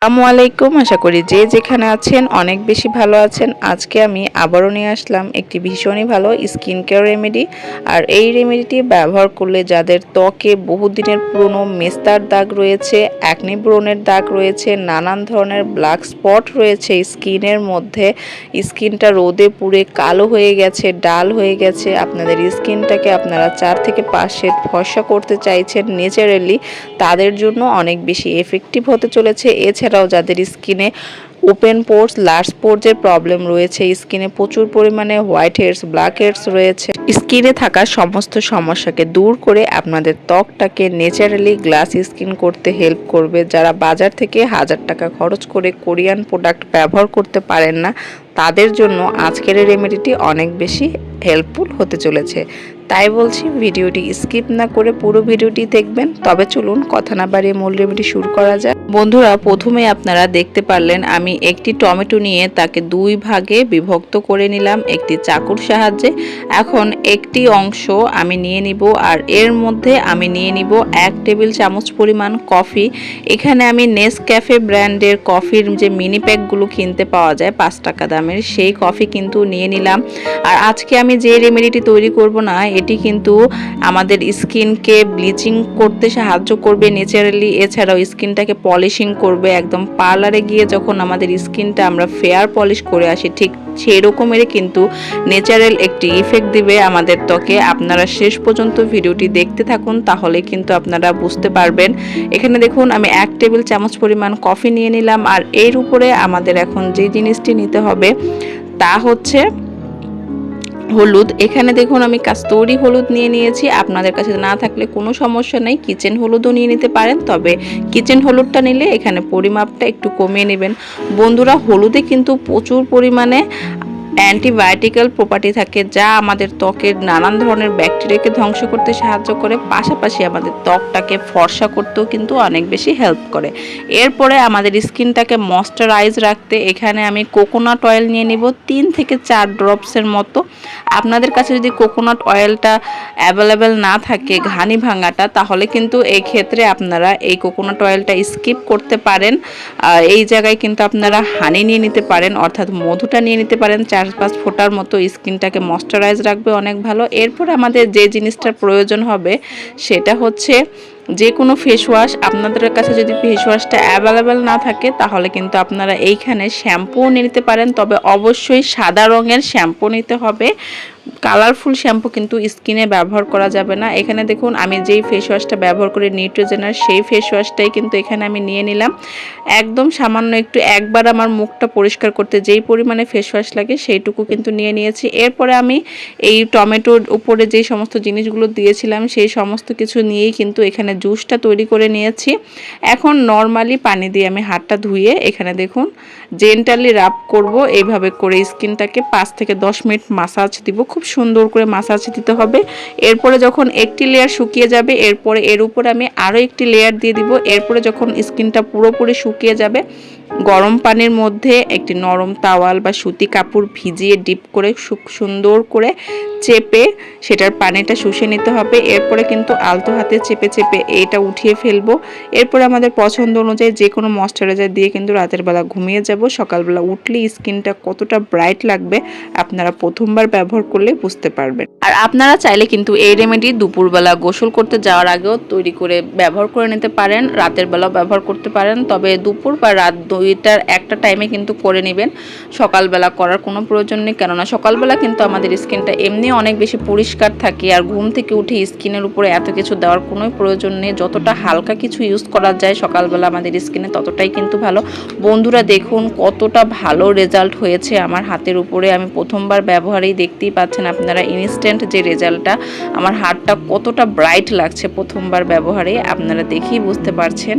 আসসালামু আলাইকুম। আশা করি যে যেখানে আছেন অনেক বেশি ভালো আছেন। আজকে আমি আবারও নিয়ে আসলাম একটি ভীষণই ভালো স্কিন কেয়ার রেমেডি। আর এই রেমেডিটি ব্যবহার করলে যাদের ত্বকে বহুদিনের পুরনো মেস্তার দাগ রয়েছে, অ্যাকনে ব্রণের দাগ রয়েছে, নানান ধরনের ব্ল্যাক স্পট রয়েছে স্কিনের মধ্যে, স্কিনটা রোদে পুড়ে কালো হয়ে গেছে, ডাল হয়ে গেছে, আপনাদের স্কিনটাকে আপনারা 4 থেকে 5 শেড ফর্সা করতে চাইছেন ন্যাচারালি, তাদের জন্য অনেক বেশি এফেক্টিভ হতে চলেছে। এছাড়াও যাদের স্কিনে ওপেন পোর্স, লার্জ পোর্সের প্রবলেম রয়েছে, স্কিনে প্রচুর পরিমাণে হোয়াইট হেডস, ব্ল্যাক হেডস রয়েছে, স্কিনে থাকা সমস্ত সমস্যাকে দূর করে আপনাদের ত্বকটাকে ন্যাচারালি গ্লাস স্কিন করতে হেল্প করবে। যারা বাজার থেকে 1000 টাকা খরচ করে কোরিয়ান প্রোডাক্ট ব্যবহার করতে পারেন না, তাদের জন্য আজকের এই রেমেডিটি অনেক বেশি হেল্পফুল হতে চলেছে। তাই বলছি ভিডিওটি স্কিপ না করে পুরো ভিডিওটি দেখবেন। তবে চলুন কথা না বাড়িয়ে মূল রেমেডি শুরু করা যাক। বন্ধুরা, প্রথমে আপনারা দেখতে পারলেন আমি একটি টমেটো নিয়ে তাকে 2 ভাগে বিভক্ত করে নিলাম একটি চাকুর সাহায্যে। এখন একটি অংশ আমি নিয়ে নিব, আর এর মধ্যে আমি নিয়ে নিব 1 টেবিল চামচ পরিমাণ কফি। এখানে আমি নেসক্যাফে ব্র্যান্ডের কফির যে মিনি প্যাকগুলো কিনতে পাওয়া যায় 5 টাকা দামের, সেই কফি কিন্তু নিয়ে নিলাম। আর আজকে আমি যে রেমেডিটি তৈরি করব না, এটি কিন্তু আমাদের স্কিনকে ব্লিচিং করতে সাহায্য করবে ন্যাচারালি, এছাড়াও স্কিনটাকে পলিশিং করবে। একদম পার্লারে গিয়ে যখন আমাদের স্কিনটা আমরা ফেয়ার পলিশ করে আসি, ঠিক সেই রকমেরই কিন্তু ন্যাচারাল একটি ইফেক্ট দিবে আমাদের ত্বকে। আপনারা শেষ পর্যন্ত ভিডিওটি দেখতে থাকুন, তাহলে কিন্তু আপনারা বুঝতে পারবেন। এখানে দেখুন আমি 1 টেবিল চামচ পরিমাণ কফি নিয়ে নিলাম, আর এর উপরে আমাদের এখন যে জিনিসটি নিতে হবে তা হচ্ছে হলুদ। এখানে দেখুন আমি কাস্তুরি হলুদ নিয়ে নিয়েছি। আপনাদের কাছে না থাকলে কোনো সমস্যা নেই, কিচেন হলুদও নিয়ে নিতে পারেন, তবে কিচেন হলুদটা নিলে এখানে পরিমাপটা একটু কমিয়ে নেবেন। বন্ধুরা, হলুদে কিন্তু প্রচুর পরিমাণে অ্যান্টিবায়োটিক্যাল প্রপার্টি থাকে, যা আমাদের ত্বকের নানান ধরনের ব্যাকটেরিয়াকে ধ্বংস করতে সাহায্য করে, পাশাপাশি আমাদের ত্বকটাকে ফর্সা করতেও কিন্তু অনেক বেশি হেল্প করে। এরপরে আমাদের স্কিনটাকে ময়শ্চারাইজ রাখতে এখানে আমি কোকোনাট অয়েল নিয়ে নিব 3 থেকে 4 ড্রপসের মতো। আপনাদের কাছে যদি কোকোনাট অয়েলটা অ্যাভেলেবেল না থাকে, ঘানি ভাঙাটা, তাহলে কিন্তু এই ক্ষেত্রে আপনারা এই কোকোনাট অয়েলটা স্কিপ করতে পারেন। এই জায়গায় কিন্তু আপনারা হানি নিয়ে নিতে পারেন, অর্থাৎ মধুটা নিয়ে নিতে পারেন 4-5 ফোঁটার মতো। স্কিনটাকে ময়শ্চারাইজ রাখবে অনেক ভালো। এরপর আমাদের যে জিনিসটার প্রয়োজন হবে সেটা হচ্ছে যে কোনো ফেস ওয়াশ। আপনাদের কাছে যদি ফেস ওয়াশটা অ্যাভেলেবেল না থাকে, তাহলে কিন্তু আপনারা এইখানে শ্যাম্পুও নিয়ে নিতে পারেন, তবে অবশ্যই সাদা রঙের শ্যাম্পু নিতে হবে। কালারফুল শ্যাম্পু কিন্তু স্কিনে ব্যবহার করা যাবে না। এখানে দেখুন আমি যেই ফেস ওয়াশটা ব্যবহার করি নিউট্রিজেনার, সেই ফেস ওয়াশটাই কিন্তু এখানে আমি নিয়ে নিলাম। একদম সামান্য একটু, একবার আমার মুখটা পরিষ্কার করতে যেই পরিমাণে ফেস ওয়াশ লাগে সেইটুকু কিন্তু নিয়ে নিয়েছি। এরপরে আমি এই টমেটোর উপরে যেই সমস্ত জিনিসগুলো দিয়েছিলাম সেই সমস্ত কিছু নিয়েই কিন্তু এখানে জুসটা তৈরি করে নিয়েছি। এখন নর্মালি পানি দিয়ে আমি হাতটা ধুয়ে এখানে দেখুন জেন্টালি রাব করব। এইভাবে করে স্কিনটাকে 5 থেকে 10 মিনিট মাসাজ দিব, খুব সুন্দর করে মাসাজ দিতে হবে। এরপরে যখন একটি লেয়ার শুকিয়ে যাবে, এরপরে এর উপরে আমি আরও একটি লেয়ার দিয়ে দিব। এরপরে যখন স্কিনটা পুরোপুরি শুকিয়ে যাবে, গরম পানির মধ্যে একটি নরম তাওয়াল বা সুতি কাপড় ভিজিয়ে ডিপ করে সুন্দর করে চেপে সেটার পানিটা শুষে নিতে হবে। এরপরে কিন্তু আলতো হাতে চেপে চেপে এটা উঠিয়ে ফেলবো। এরপরে আমাদের পছন্দ অনুযায়ী যে কোনো ময়শ্চারাইজার দিয়ে কিন্তু রাতের বেলা ঘুমিয়ে যাব। সকালবেলা উঠলে স্কিনটা কতটা ব্রাইট লাগবে আপনারা প্রথমবার ব্যবহার করলে বুঝতে পারবেন। আর আপনারা চাইলে কিন্তু এই রেমেডি দুপুরবেলা গোসল করতে যাওয়ার আগেও তৈরি করে ব্যবহার করে নিতে পারেন, রাতের বেলাও ব্যবহার করতে পারেন, তবে দুপুর বা রাত দুইটার একটা টাইমে কিন্তু করে নেবেন। সকালবেলা করার কোনো প্রয়োজন নেই, কেননা সকালবেলা কিন্তু আমাদের স্কিনটা এমনি অনেক বেশি পরিষ্কার থাকে, আর ঘুম থেকে উঠে স্কিনের উপরে এত কিছু দেওয়ার কোনো প্রয়োজন নেই। যতটা হালকা কিছু ইউজ করা যায় সকালবেলা আমাদের স্কিনে, ততটাই কিন্তু ভালো। বন্ধুরা, দেখুন কতটা ভালো রেজাল্ট হয়েছে আমার হাতের উপরে। আমি প্রথমবার ব্যবহারেই দেখতেই পাচ্ছেন আপনারা ইনস্ট্যান্ট যে রেজাল্টটা, আমার হাতটা কতটা ব্রাইট লাগছে প্রথমবার ব্যবহারে, আপনারা দেখেই বুঝতে পারছেন।